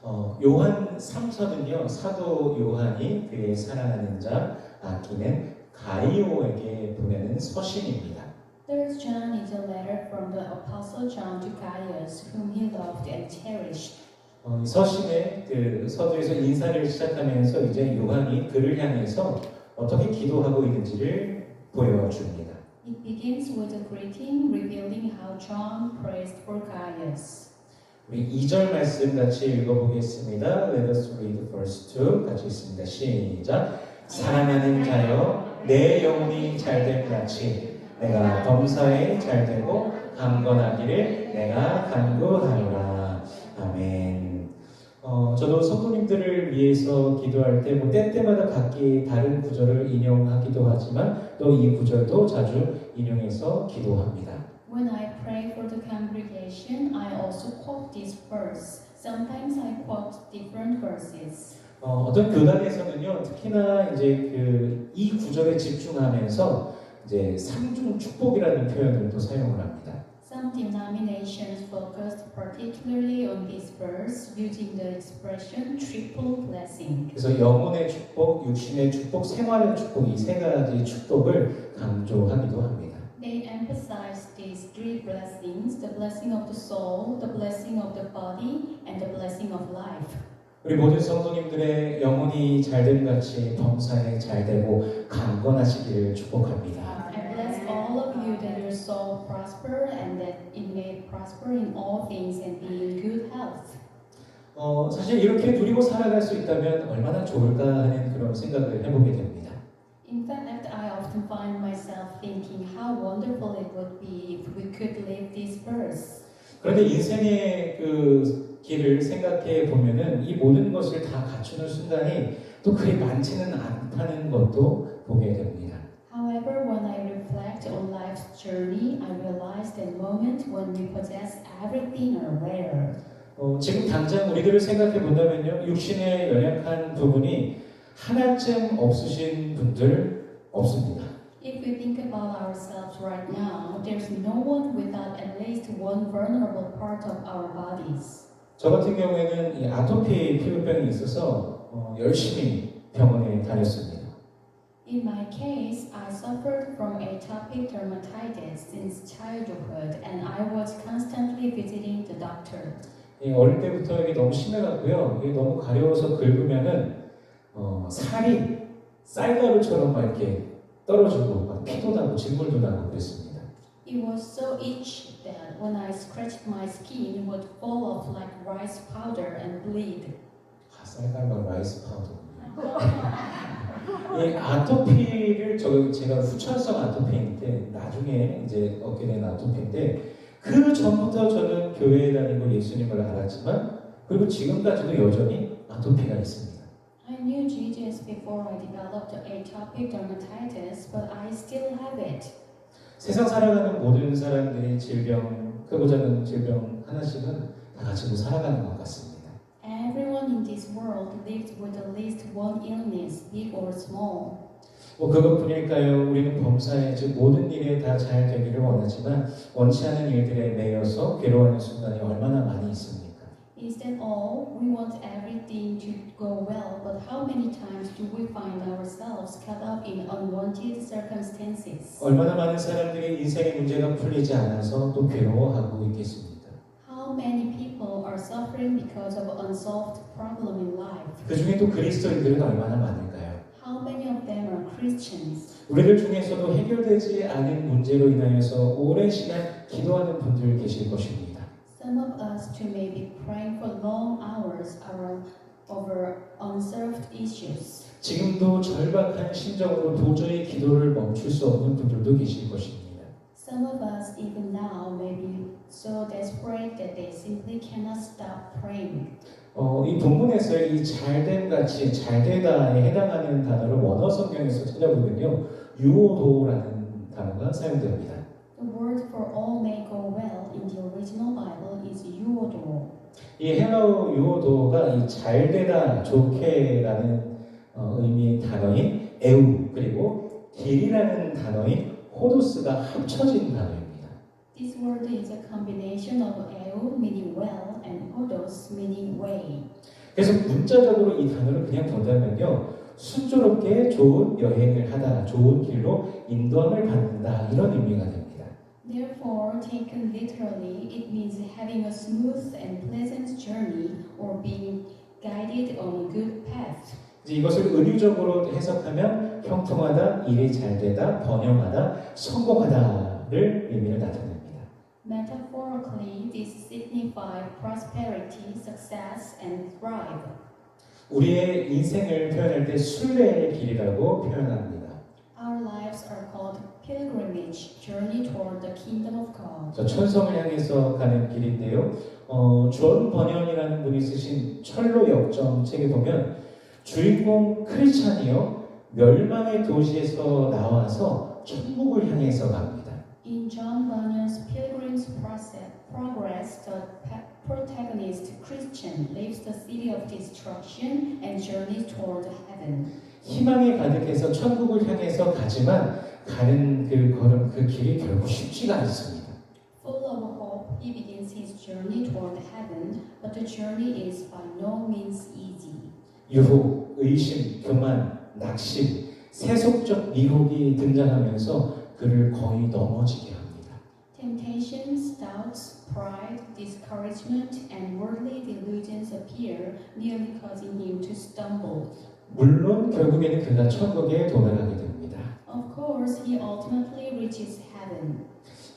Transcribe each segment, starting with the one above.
요한 3서는요, 사도 요한이 그의 사랑하는 자 아끼는 가이오에게 보내는 서신입니다. Third John is a letter from the Apostle John to Gaius, whom he loved and cherished. 이 서신의 그 서두에서 인사를 시작하면서 이제 요한이 그를 향해서 어떻게 기도하고 있는지를 보여줍니다. It begins with a greeting revealing how John prays for Gaius. 우리 2절 말씀 같이 읽어보겠습니다. Let us read the first two. 같이 있습니다. 시작. 사랑하는 자여, 내 영혼이 잘됨 같이 내가 범사에 잘되고 강건하기를 내가 간구하노라. 아멘. 저도 성도님들을 위해서 기도할 때 때때마다 각기 다른 구절을 인용하기도 하지만 또 이 구절도 자주 인용해서 기도합니다. When I pray for the congregation, I also quote this verse. Sometimes I quote different verses. 어떤 교단에서는요, 특히나 이제 이 구절에 집중하면서 이제 삼중 축복이라는 표현을 또 사용을 합니다. Some denominations focused particularly on this verse using the expression triple blessing. 그래서 영혼의 축복, 육신의 축복, 생활의 축복 이 세 가지 축복을 강조하기도 합니다. They emphasize these three blessings: the blessing of the soul, the blessing of the body, and the blessing of life. 우리 모든 성도님들의 영혼이 잘됨 같이 범사에 잘되고 강건하시기를 축복합니다. I bless all of you that your soul prosper and that it may prosper in all things and be in good health. 사실 이렇게 누리고 살아갈 수 있다면 얼마나 좋을까 하는 그런 생각을 해보게 됩니다. In fact, I often find myself thinking how wonderful it would be if we could live this verse. 그런데 인생의 그 길을 생각해 보면은 이 모든 것을 다 갖추는 순간이 또 그리 많지는 않다는 것도 보게 됩니다. However, when I reflect on life's journey, I realize that moment when we possess everything are rare. 지금 당장 우리들을 생각해 본다면요, 육신의 연약한 부분이 하나쯤 없으신 분들 없습니다. If we think about ourselves right now, there's no one without at least one vulnerable part of our bodies. 저 같은 경우에는 이 아토피 피부병이 있어서 열심히 병원에 다녔습니다. In my case, I suffered from atopic dermatitis since childhood, and I was constantly visiting the doctor. 어릴 때부터 이게 너무 심해갖고요. 이게 너무 가려워서 긁으면은 살이 쌀가루처럼 막 이렇게 떨어지고 막 피도 나고 진물도 나고 그랬습니다. It was so itchy that when I scratched my skin, it would fall off like rice powder and bleed. 쌀가루가 라이스 파우더. 이 아토피를 제가 후천성 아토피인데 나중에 이제 얻게 된 아토피인데 그 전부터 저는 교회에 다니고 예수님을 알았지만 그리고 지금까지도 여전히 아토피가 있습니다. I knew Jesus before I developed atopic dermatitis, but I still have it. 세상 살아가는 모든 사람들이 질병, 크고 작은 질병 하나씩은 다 가지고 살아가는 것 같습니다. Everyone in this world lives with at least one illness, big or small. 그것뿐일까요? 우리는 범사에 즉 모든 일에 다 잘 되기를 원하지만 원치 않은 일들에 매여서 괴로워하는 순간이 얼마나 많이 있습니까? Is that all? We want everything to go well, but how many times do we find ourselves caught up in unwanted circumstances? 얼마나 많은 사람들이 인생의 문제가 풀리지 않아서 또 괴로워하고 있겠습니까? How many people are suffering because of unsolved problem in life? 그 중에 또 그리스도인들은 얼마나 많을까요? How many of them are Christians? 우리들 중에서도 해결되지 않은 문제로 인하여서 오랜 시간 기도하는 분들 계실 것입니다. Some of us too may be praying for long hours over unsolved issues. 지금도 절박한 심정으로 도저히 기도를 멈출 수 없는 분들도 계실 것입니다. Some of us even now may be so desperate that they simply cannot stop praying. 이 본문에서 이 잘됨 같이 잘되다에 해당하는 단어를 원어 성경에서 찾아보면요, 유오도라는 단어가 사용됩니다. The word for all may go well in the original Bible is euodo. 이 헬라어 유오도가 이 잘되다, 좋게라는 의미의 단어인 에우 그리고 길이라는 단어인 호도스가 합쳐진 단어입니다. This word is a combination of eu meaning well and odos meaning way. 그래서 문자적으로 이 단어를 그냥 본다면요, 순조롭게 좋은 여행을 하다, 좋은 길로 인도함을 받는다, 이런 의미가 됩니다. Therefore, taken literally, it means having a smooth and pleasant journey or being guided on a good path. 이제 이것을 은유적으로 해석하면 형통하다, 일이 잘 되다, 번영하다, 성공하다를 의미를 나타냅니다. Metaphorically, this signifies prosperity, success, and thrive. 우리의 인생을 표현할 때 순례의 길이라고 표현합니다. Our lives are called pilgrimage, journey toward the kingdom of God. 저 천성을 향해서 가는 길인데요. 존 버년이라는 분이 쓰신 철로 역정 책에 보면 주인공 크리스찬이요, 멸망의 도시에서 나와서 천국을 향해서 갑니다. In John Bunyan's Pilgrim's Progress, the protagonist Christian leaves the city of destruction and journeys toward heaven. 희망이 가득해서 천국을 향해서 가지만 가는 그 걸음, 그 길이 결국 쉽지가 않습니다. Full of hope, he begins his journey toward heaven, but the journey is by no means easy. 유혹, 의심, 교만, 낙심, 세속적 미혹이 등장하면서 그를 거의 넘어지게 합니다. Temptations, doubts, pride, discouragement, and worldly delusions appear, nearly causing him to stumble. 물론 결국에는 그가 천국에 도달하게 됩니다. Of course, he ultimately reaches heaven.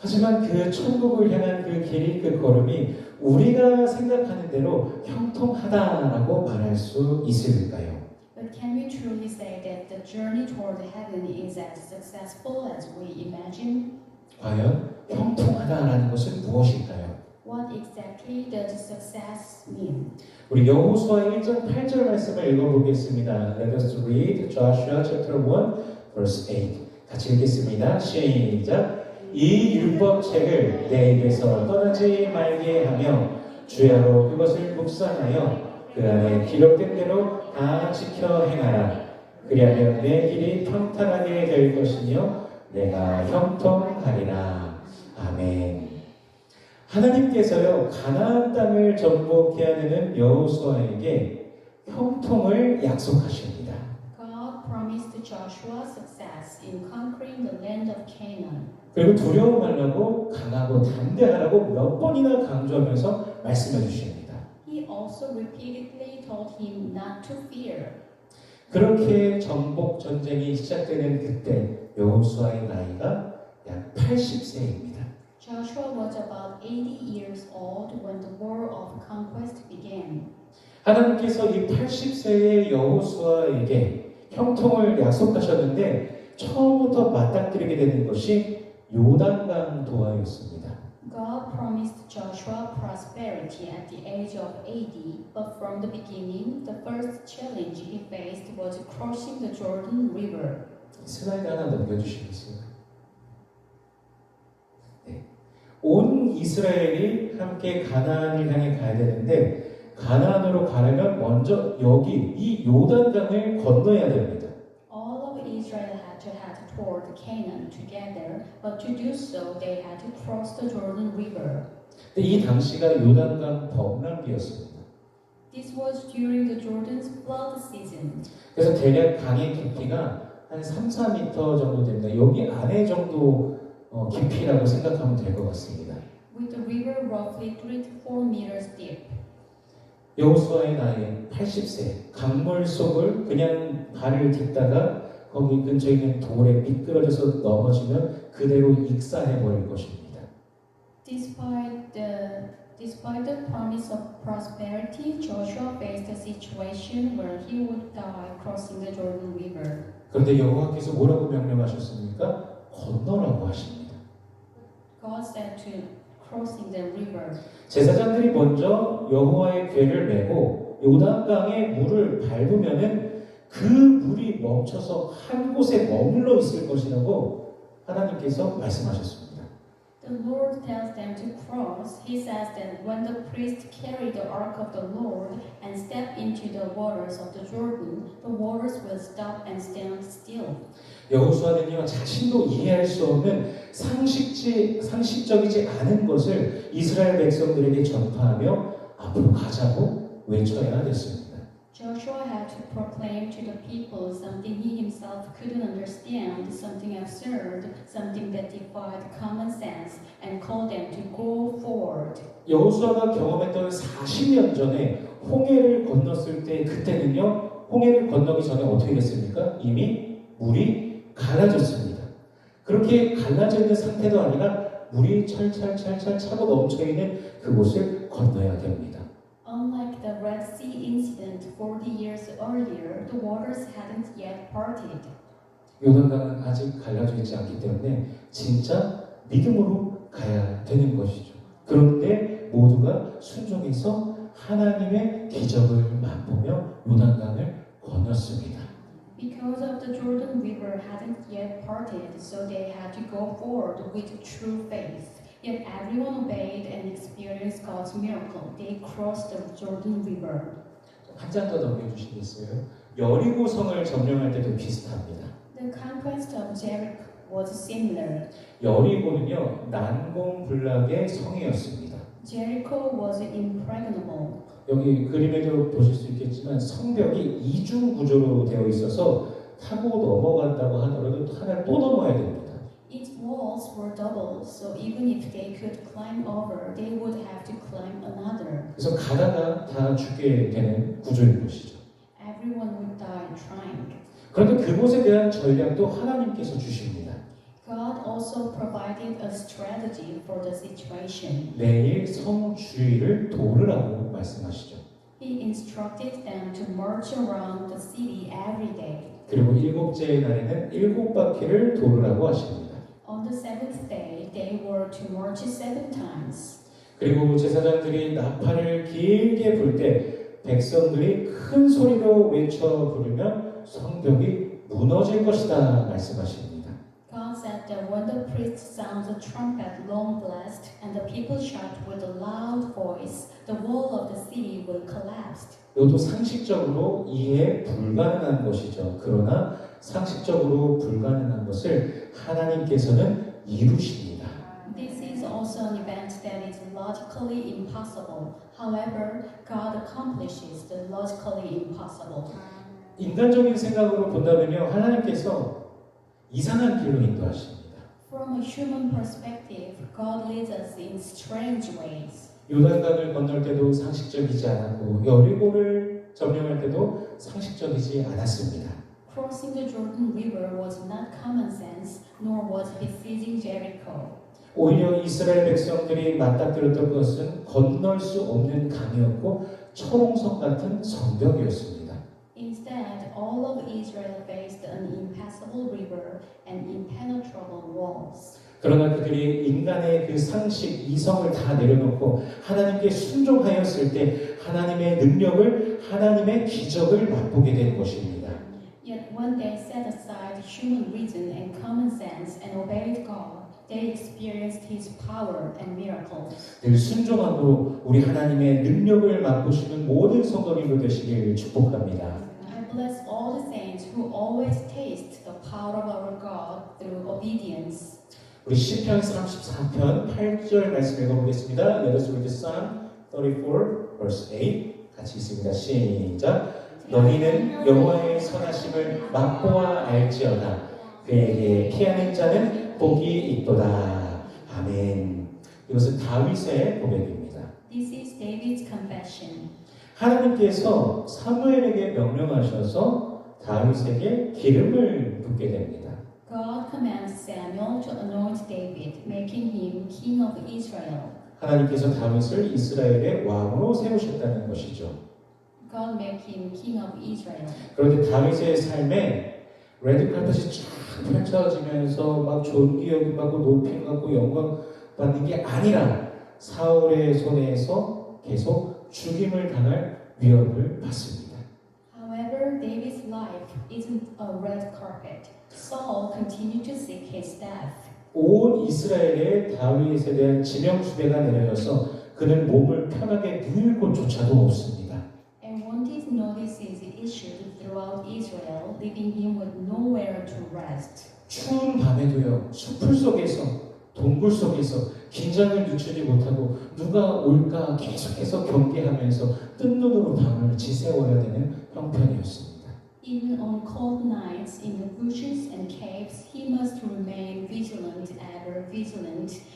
하지만 그 천국을 향한 그 길이, 그 걸음이 우리가 생각하는 대로 형통하다라고 말할 수 있을까요? But can we truly say that the journey toward heaven is as successful as we imagine? 과연 형통하다라는 것은 무엇일까요? What exactly does success mean? 우리 여호수아 1장 8절 말씀을 읽어보겠습니다. Let us read Joshua chapter 1 verse 8. 같이 읽겠습니다. 시작. 이 율법책을 내 입에서 떠나지 말게 하며 주야로 그것을 묵상하여 그 안에 기록된 대로 다 지켜 행하라. 그리하면 내 길이 평탄하게 될 것이며 내가 형통하리라. 아멘. 하나님께서요, 가나안 땅을 정복해야 되는 여호수아에게 형통을 약속하십니다. God promised Joshua success in conquering the land of Canaan. 그리고 두려워 말라고 강하고 담대하라고 몇 번이나 강조하면서 말씀해 주십니다. He also repeatedly told him not to fear. 그렇게 정복 전쟁이 시작되는 그때 여호수아의 나이가 약 80세입니다. Joshua was about 80 years old when the war of conquest began. 하나님께서 이 80세의 여호수아에게 형통을 약속하셨는데 처음부터 맞닥뜨리게 되는 것이 요단강 도하였습니다. God promised Joshua prosperity at the age of 80, but from the beginning, the first challenge he faced was crossing the Jordan River. 슬라이드 하나 넘겨주시겠어요? 네. 온 이스라엘이 함께 가나안을 향해 가야 되는데 가나안으로 가려면 먼저 여기 이 요단강을 건너야 됩니다. All of Israel had to head toward Canaan together, but to do so, they had to cross the Jordan River. 근데 이 당시가 요단강 범람기였습니다. This was during the Jordan's flood season. 그래서 대략 강의 깊이가 한 3, 4m 정도 됩니다. 여기 안에 정도 깊이라고 생각하면 될 것 같습니다. With the river roughly 3 to 4 meters deep. 여호수아의 나이 80세, 강물 속을 그냥 발을 딛다가 거기 근처에 있는 돌에 미끄러져서 넘어지면 그대로 익사해 버릴 것입니다. Despite the promise of prosperity, Joshua faced a situation where he would die crossing the Jordan River. 그런데 여호와께서 뭐라고 명령하셨습니까? 건너라고 하십니다. God said to crossing the river. 제사장들이 먼저 여호와의 궤를 메고 요단강의 물을 밟으면은 그 물이 멈춰서 한 곳에 머물러 있을 것이라고 하나님께서 말씀하셨습니다. The Lord tells them to cross. He says that when the priest carry the ark of the Lord and step into the waters of the Jordan, the waters will stop and stand still. 여호수아는요, 자신도 이해할 수 없는 상식적이지 않은 것을 이스라엘 백성들에게 전파하며 앞으로 가자고 외쳐야 됐습니다. Joshua had to proclaim to the people something he himself couldn't understand, something absurd, something that defied common sense, and call them to go forward. 여호수아가 경험했던 40년 전에 홍해를 건넜을 때 그때는요, 홍해를 건너기 전에 어떻게 됐습니까? 이미 물이 갈라졌습니다. 그렇게 갈라져 있는 상태도 아니라 물이 찰찰찰찰 차고 넘쳐 있는 그곳을 건너야 됩니다. Unlike the Red Sea incident 40 years earlier, the waters hadn't yet parted. 요단강은 아직 갈라져 있지 않기 때문에 진짜 믿음으로 가야 되는 것이죠. 그런데 모두가 순종해서 하나님의 기적을 맛보며 요단강을 건넜습니다. Because of the Jordan River hadn't yet parted, so they had to go forward with true faith. Yet everyone obeyed and experienced God's miracle. They crossed the Jordan River. 한 장 더 넘겨주시겠어요? 여리고성을 점령할 때도 비슷합니다. The conquest of Jericho was similar. 여리고는요, 난공불락의 성이었습니다. Jericho was impregnable. 여기 그림에도 보실 수 있겠지만 성벽이 이중 구조로 되어 있어서 타고 넘어간다고 하더라도 하나를 또 넘어야 됩니다. Its walls were double, so even if they could climb over, they would have to climb another. 그래서 가다가 다 죽게 되는 구조인 것이죠. Everyone would die trying. 그런데 그곳에 대한 전략도 하나님께서 주십니다. God also provided a strategy for the situation. 매일 성 주위를 돌으라고 말씀하시죠. He instructed them to march around the city every day. 그리고 일곱째 날에는 7바퀴를 돌으라고 하십니다. On the seventh day, they were to march 7 times. 그리고 제사장들이 나팔을 길게 불 때 백성들이 큰 소리로 외쳐 부르면 성벽이 무너질 것이다 말씀하십니다. God said that when the priest sounds a trumpet long blast and the people shout with a loud voice, the wall of the city will collapse. 이것도 상식적으로 이해 불가능한 것이죠. 그러나 상식적으로 불가능한 것을 하나님께서는 이루십니다. This is also an event that is logically impossible. However, God accomplishes the logically impossible. 인간적인 생각으로 본다면요, 하나님께서 이상한 길로 인도하십니다. From a human perspective, God leads us in strange ways. 요단강을 건널 때도 상식적이지 않았고 여리고를 점령할 때도 상식적이지 않았습니다. Crossing the Jordan River was not common sense, nor was besieging Jericho. 오히려 이스라엘 백성들이 맞닥뜨렸던 것은 건널 수 없는 강이었고 철옹성 같은 성벽이었습니다. Instead, all of Israel faced an impassable river and impenetrable walls. 그러나 그들이 인간의 그 상식, 이성을 다 내려놓고 하나님께 순종하였을 때 하나님의 능력을, 하나님의 기적을 맛보게 된 것입니다. Yet when they set aside human reason and common sense and obeyed God, they experienced His power and miracles. 늘 순종함으로 우리 하나님의 능력을 맛보시는 모든 성도님들 되시길 축복합니다. I bless all the saints who always taste the power of our God through obedience. 우리 시편 34편 8절 말씀 읽어보겠습니다. Let us read Psalm 34 verse 8 같이 읽습니다. 시작. 너희는 여호와의 선하심을 맛보아 알지어다. 그에게 피하는 자는 복이 있도다. 아멘. 이것은 다윗의 고백입니다. This is David's confession. 하나님께서 사무엘에게 명령하셔서 다윗에게 기름을 붓게 됩니다. God commands Samuel to anoint David, making him king of Israel. 하나님께서 다윗을 이스라엘의 왕으로 세우셨다는 것이죠. God made him king of Israel. 그런데 다윗의 삶에 레드카펫이 쫙 펼쳐지면서 막 존귀를 받고 높이를 받고 영광 받는 게 아니라 사울의 손에서 계속 죽임을 당할 위협을 받습니다. However, David's life isn't a red carpet. Saul continued to seek his death. 온 이스라엘에 다윗에 대한 지명수배가 내려져서 그는 몸을 편하게 누일 곳조차도 없습니다. And wanted notices issued throughout Israel, leaving him with nowhere to rest. 추운 밤에도요, 숲을 속에서, 동굴 속에서 긴장을 늦추지 못하고 누가 올까 계속해서 경계하면서 뜬 눈으로 밤을 지새워야 되는 형편이었습니다. Even on cold nights in the bushes and caves, he must remain vigilant,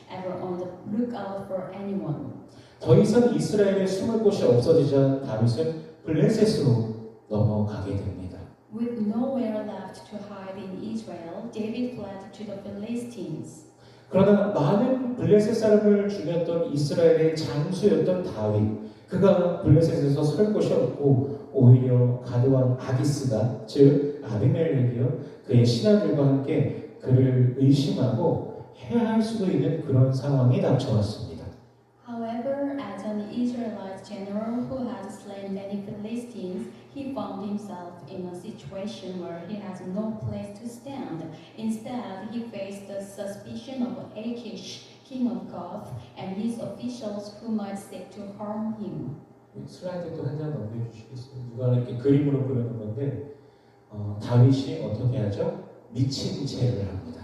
ever on the lookout for anyone. 더 이상 이스라엘에 숨을 곳이 없어지자 다윗은 블레셋으로 넘어가게 됩니다. With nowhere left to hide in Israel, David fled to the Philistines. 그러나 많은 블레셋 사람을 죽였던 이스라엘의 장수였던 다윗, 그가 블레셋에서 설 곳이 없고 오히려 가드왕 아기스가, 즉 아비멜렉이요, 그의 신하들과 함께 그를 의심하고 해할 수도 있는 그런 상황이 닥쳐왔습니다. However, as an Israelite general who had slain many Philistines, he found himself in a situation where he has no place to stand. Instead, he faced the suspicion of Achish, king of Gath, and his officials who might seek to harm him. 슬라이드도 한 장 넘겨주시겠어요? 누가 이렇게 그림으로 그리는 건데 다윗이 어떻게 하죠? 미친 채를 합니다.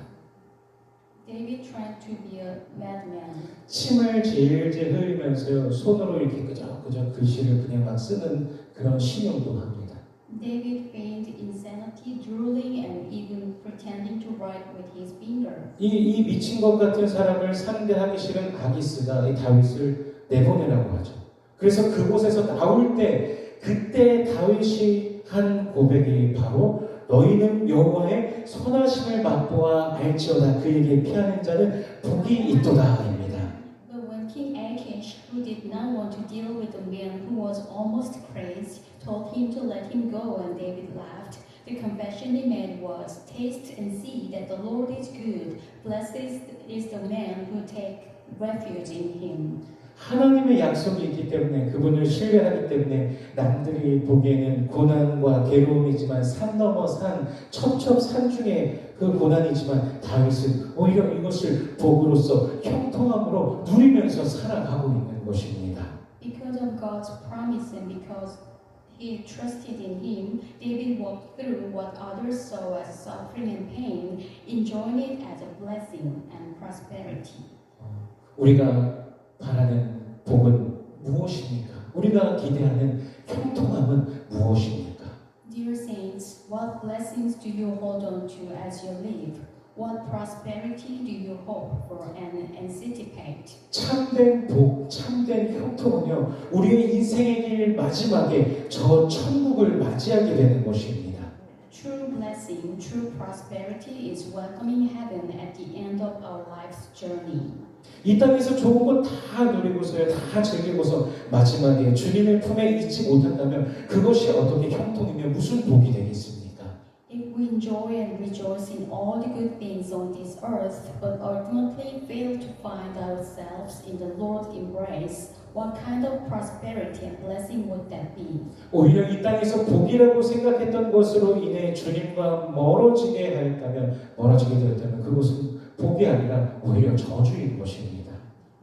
David tried to be a madman. 침을 질질 흘리면서요, 손으로 이렇게 그저 글씨를 그냥 막 쓰는 그런 신용도 합니다. David feigned insanity, drooling, and even pretending to write with his finger. 이 미친 것 같은 사람을 상대하기 싫은 아기스가 이 다윗을 내보내라고 하죠. 그래서 그곳에서 나올 때 그때 다윗이 한 고백이 바로 너희는 여호와의 선하심을 맛보아 알지어다 그에게 피하는 자는 복이 있도다입니다. But when King Achish, who did not want to deal with the man who was almost crazed, told him to let him go and David laughed, the confession he made was, taste and see that the Lord is good. Blessed is the man who takes refuge in him. 하나님의 약속이 있기 때문에 그분을 신뢰하기 때문에 남들이 보기에는 고난과 괴로움이지만 산 넘어 산 첩첩산 중에 그 고난이지만 다윗은 오히려 이것을 복으로서 형통함으로 누리면서 살아가고 있는 것입니다. Because of God's promise and because he trusted in him, David walked through what others saw as suffering and pain, enjoying it as a blessing and prosperity. 우리가 바라는 복은 무엇입니까? 우리가 기대하는 형통함은 무엇입니까? Dear saints, what blessings do you hold on to as you live? What prosperity do you hope for and anticipate? 참된 복, 참된 형통은요, 우리의 인생의 길 마지막에 저 천국을 맞이하게 되는 것입니다. True blessing, true prosperity is welcoming heaven at the end of our life's journey. 이 땅에서 좋은 것 다 누리고서요, 다 즐기고서 마지막에 주님의 품에 있지 못한다면 그것이 어떻게 형통이며 무슨 복이 되겠습니까? If we enjoy and rejoice in all the good things on this earth, but ultimately fail to find ourselves in the Lord's embrace, what kind of prosperity and blessing would that be? 오히려 이 땅에서 복이라고 생각했던 것으로 인해 주님과 멀어지게 되었다면 그것은 복이 아니라 오히려 저주인 것입니다.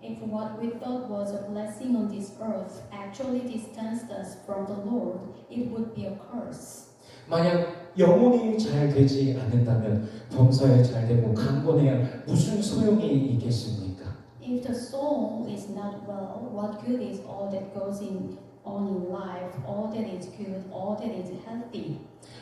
If what we thought was a blessing on this earth actually distanced us from the Lord, it would be a curse. 만약 영혼이 잘 되지 않는다면 범사에 잘 되고 강건해야 무슨 소용이 있겠습니까? If the soul is not well, what good is all that goes on in life, all that is good, all that is healthy?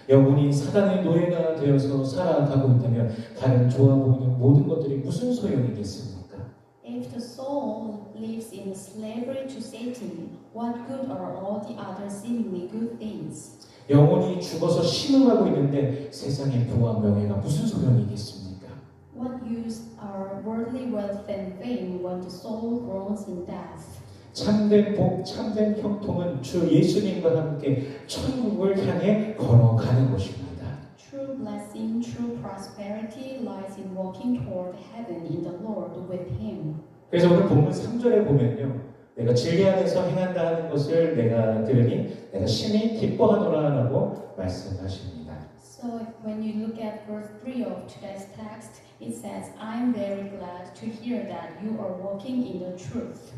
영혼이 사단의 노예가 되어서 살아가고 있다면 다른 좋아 보이는 모든 것들이 무슨 소용이겠습니까? If the soul lives in slavery to Satan, what good are all the other seemingly good things? 영혼이 죽어서 신음하고 있는데 세상의 부와 명예가 무슨 소용이겠습니까? What use are worldly wealth and fame when the soul groans in death? 참된 복, 참된 형통은 주 예수님과 함께 천국을 향해 걸어가는 것입니다. True blessing, true prosperity lies in walking toward heaven in the Lord with Him. 그래서 오늘 본문 3절에 보면요, 내가 진리안에서 행한다 하는 것을 내가 들으니 내가 심히 기뻐하노라라고 말씀하십니다. So when you look at verse 3 of today's text, it says, I'm very glad to hear that you are walking in the truth.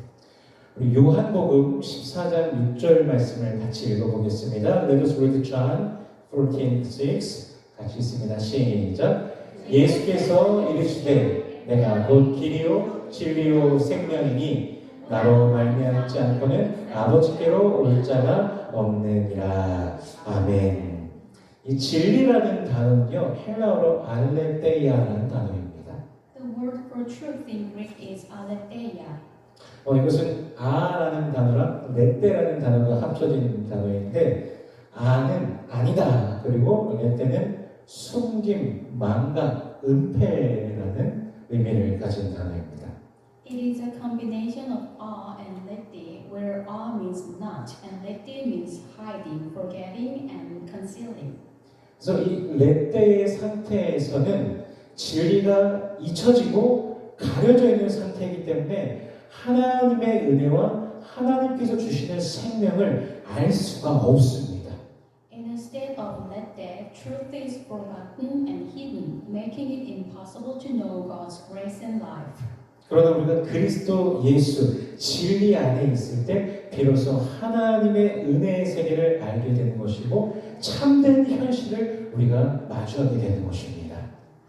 우리 요한복음 14장 6절 말씀을 같이 읽어보겠습니다. Let us read John 14:6 같이 읽습니다. 시작. 예수께서 이르시되 내가 곧 길이요 진리요 생명이니 나로 말미암지 않고는 아버지께로 올 자가 없느니라. 아멘. 이 진리라는 단어는요 헬라어로 알레테이아라는 단어입니다. The word for truth in Greek is aletheia. 이것은 아라는 단어랑 레테라는 단어가 합쳐진 단어인데 아는 아니다 그리고 레테는 숨김, 망각, 은폐라는 의미를 가진 단어입니다. It is a combination of a and lethe, where a means not and lethe means hiding, forgetting, and concealing. 그래서 이 레테의 상태에서는 진리가 잊혀지고 가려져 있는 상태이기 때문에 하나님의 은혜와 하나님께서 주시는 생명을 알 수가 없습니다. In a state of lethe, truth is forgotten and hidden, making it impossible to know God's grace and life. 그러나 우리가 그리스도 예수 진리 안에 있을 때 비로소 하나님의 은혜의 세계를 알게 되는 것이고 참된 현실을 우리가 마주하게 되는 것입니다.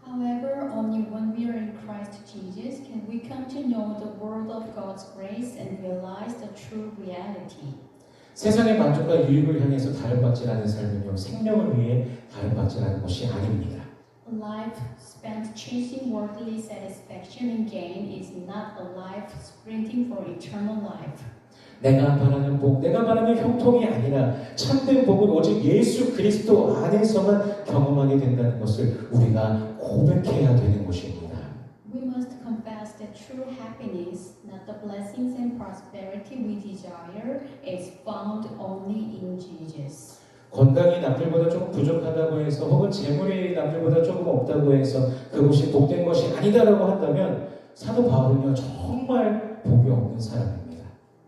However, only when we are in Christ Jesus can we come to know the world of God's grace and realize the true reality. 세상의 만족과 유익을 향해서 다름받지라는 삶은요 생명을 위해 다름받지라는 것이 아닙니다. A life spent chasing worldly satisfaction and gain is not a life sprinting for eternal life. 내가 바라는 복, 내가 바라는 형통이 아니라 참된 복은 오직 예수 그리스도 안에서만 경험하게 된다는 것을 우리가 고백해야 되는 것입니다. We must confess that true happiness, not the blessings and prosperity we desire, is found only in Jesus. 건강이 남들보다 조금 부족하다고 해서 혹은 재물이 남들보다 조금 없다고 해서 그것이 복된 것이 아니다라고 한다면 사도 바울은요 정말 복이 없는 사람입니다.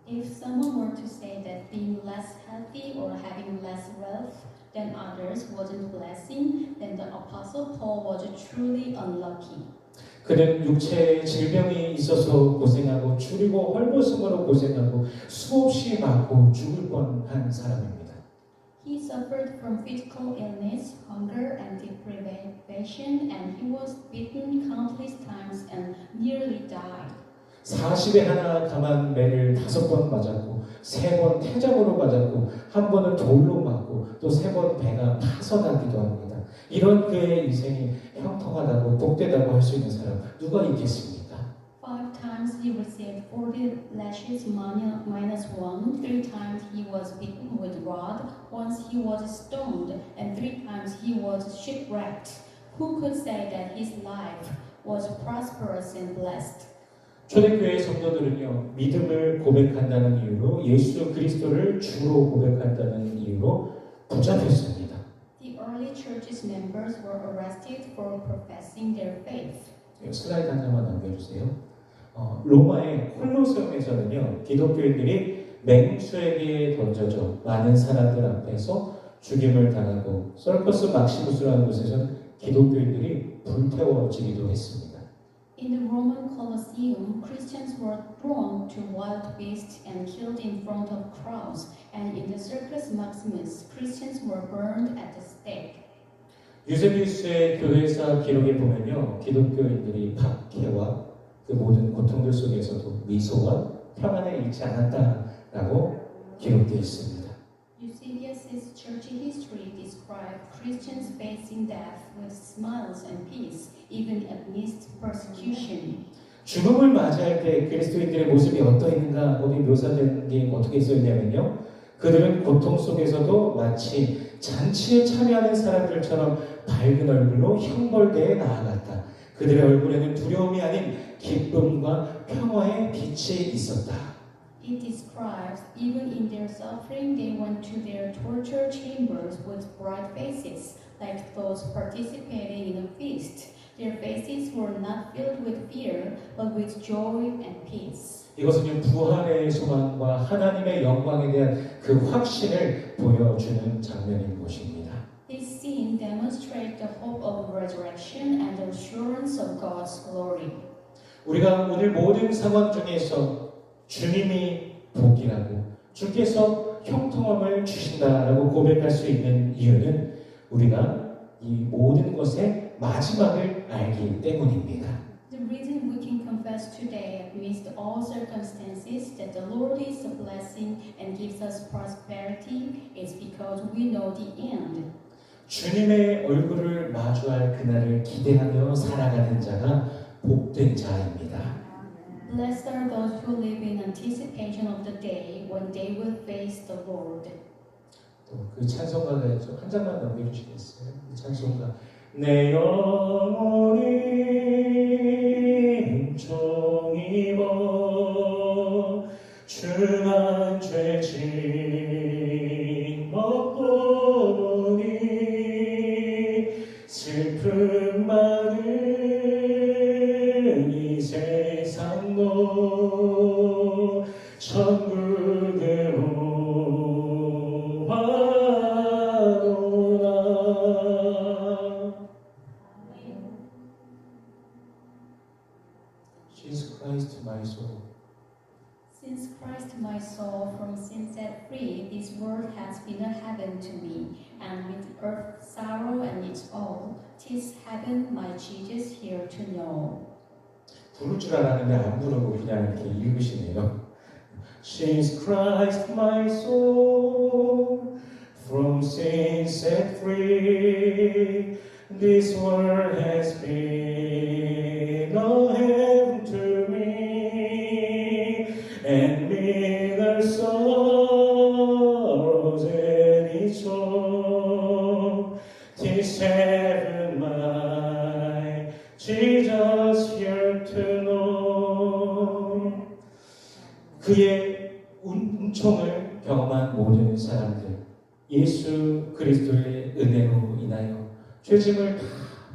If someone were to say that being less healthy or having less wealth than others wasn't blessing, then the Apostle Paul was truly unlucky. 그는 육체에 질병이 있어서 고생하고 줄이고 헐벗음으로 고생하고 수없이 맞고 죽을 뻔한 사람입니다. He suffered from physical illness, hunger, and deprivation, and he was beaten countless times and nearly died. 40에 하나 감한 매를 5번 맞았고 3번 태장으로 맞았고 한 번은 돌로 맞고 또 3번 배가 파선하기도 합니다. 이런 그의 인생이 형통하다고 복되다고 할 수 있는 사람 누가 있겠습니까? 5 times he received 40 lashes minus 1. 3 times he was beaten with rod. Once he was stoned, and 3 times he was shipwrecked. Who could say that his life was prosperous and blessed? 초대교회 성도들은요 믿음을 고백한다는 이유로 예수 그리스도를 주로 고백한다는 이유로 붙잡혔습니다. The early church's members were arrested for professing their faith. 슬라이드 한 장만 남겨주세요. 로마의 콜로세움에서는요 기독교인들이 맹수에게 던져져 많은 사람들 앞에서 죽임을 당하고 서커스 막시무스라는 곳에서는 기독교인들이 불태워지기도 했습니다. In the Roman Colosseum, Christians were thrown to wild beasts and killed in front of crowds, and in the Circus Maximus, Christians were burned at the stake. 유세비우스의 교회사 기록에 보면요 기독교인들이 박해와 그 모든 고통들 속에서도 미소와 평안을 잃지 않았다라고 기록되어 있습니다. Eusebius's church history described Christians facing death with smiles and peace, even amidst persecution. 죽음을 맞이할 때 그리스도인들의 모습이 어떠했는가 거기 묘사된 게 어떻게 써있냐면요 그들은 고통 속에서도 마치 잔치에 참여하는 사람들처럼 밝은 얼굴로 형벌대에 나아갔다. 그들의 얼굴에는 두려움이 아닌 기쁨과 평화의 빛이 있었다. It describes even in their suffering they went to their torture chambers with bright faces, like those participating in a feast. Their faces were not filled with fear, but with joy and peace. 이것은 부활의 소망과 하나님의 영광에 대한 그 확신을 보여주는 장면인 것입니다. This scene demonstrates the hope of resurrection and the assurance of God's glory. 우리가 오늘 모든 상황 중에서 주님이 복이라고 주께서 형통함을 주신다라고 고백할 수 있는 이유는 우리가 이 모든 것의 마지막을 알기 때문입니다. The reason us today amidst all circumstances that the Lord is a blessing and gives us prosperity is because we know the end. 주님의 얼굴을 마주할 그날을 기대하며 살아가는 자가 복된 자입니다. Blessed are those who live in anticipation of the day when they will face the Lord. 또 그 찬송가가 한 장만 넘겨주시겠어요? 그 찬송가 내 영혼이 종이모 중한 죄짐 먹고 보니 슬픔 많은 이 세상도 천국으로 Jesus Christ, my soul. Since Christ my soul from sin set free, this world has been a heaven to me, and with earth's sorrow and its all, 'tis heaven my Jesus here to know. 부를 줄 알았는데 안 부르고 그냥 이렇게 읽으시네요. Since Christ my soul from sin set free, this world has been a heaven to me, and with our sorrows and its all, 'tis heaven my Jesus here to know. 그의 은총을 경험한 모든 사람들, 예수 그리스도의 은혜로 인하여 죄짐을 다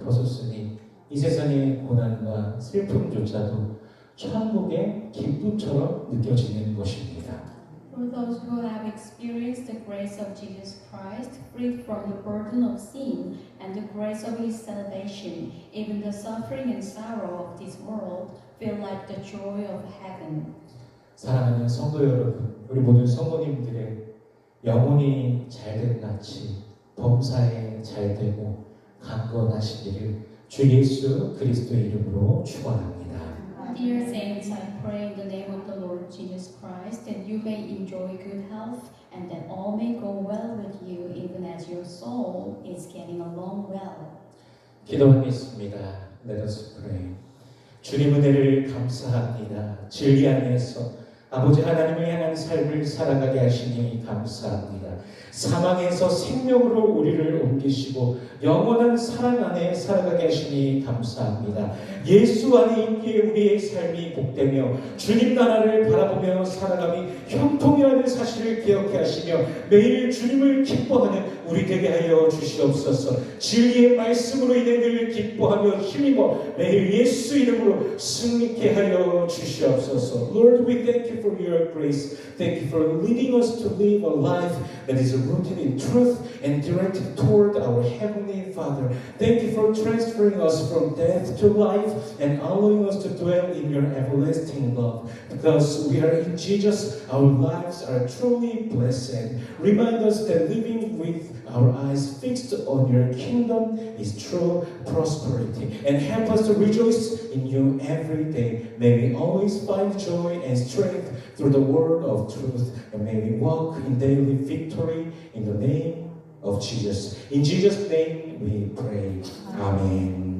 벗었으니 이 세상의 고난과 슬픔조차도 천국의 기쁨처럼 느껴지는 것입니다. For those who have experienced the grace of Jesus Christ, freed from the burden of sin and the grace of His salvation, even the suffering and sorrow of this world feel like the joy of heaven. 사랑하는 성도 여러분, 우리 모든 성도님들의 영혼이 잘된 낯이 범사에 잘되고 강건하시기를 주 예수 그리스도의 이름으로 축원합니다. Dear saints, I pray in the name of the Lord Jesus Christ that you may enjoy good health and that all may go well with you even as your soul is getting along well. 기도하겠습니다. Let us pray. 주님 은혜를 감사합니다. 진리 안에서 아버지 하나님을 향한 삶을 살아가게 하시니 감사합니다. 사망에서 생명으로 우리를 옮기시고 영원한 사랑 안에 살아가게 하시니 감사합니다. 예수 안에 있기에 우리의 삶이 복되며 주님 나라를 바라보며 살아감이 형통이라는 사실을 기억해 하시며 매일 주님을 기뻐하는 우리 되게 하여 주시옵소서. 진리의 말씀으로 인해 늘 기뻐하며 힘입어 매일 예수 이름으로 승리케 하여 주시옵소서. Lord, we thank you for your grace. Thank you for leading us to live a life that is rooted in truth and directed toward our Heavenly Father. Thank you for transferring us from death to life and allowing us to dwell in your everlasting love. Because we are in Jesus, our lives are truly blessed. Remind us that living with our eyes fixed on your kingdom is true prosperity. And help us to rejoice in you every day. May we always find joy and strength through the word of truth. And may we walk in daily victory in the name of Jesus. In Jesus' name we pray. Amen.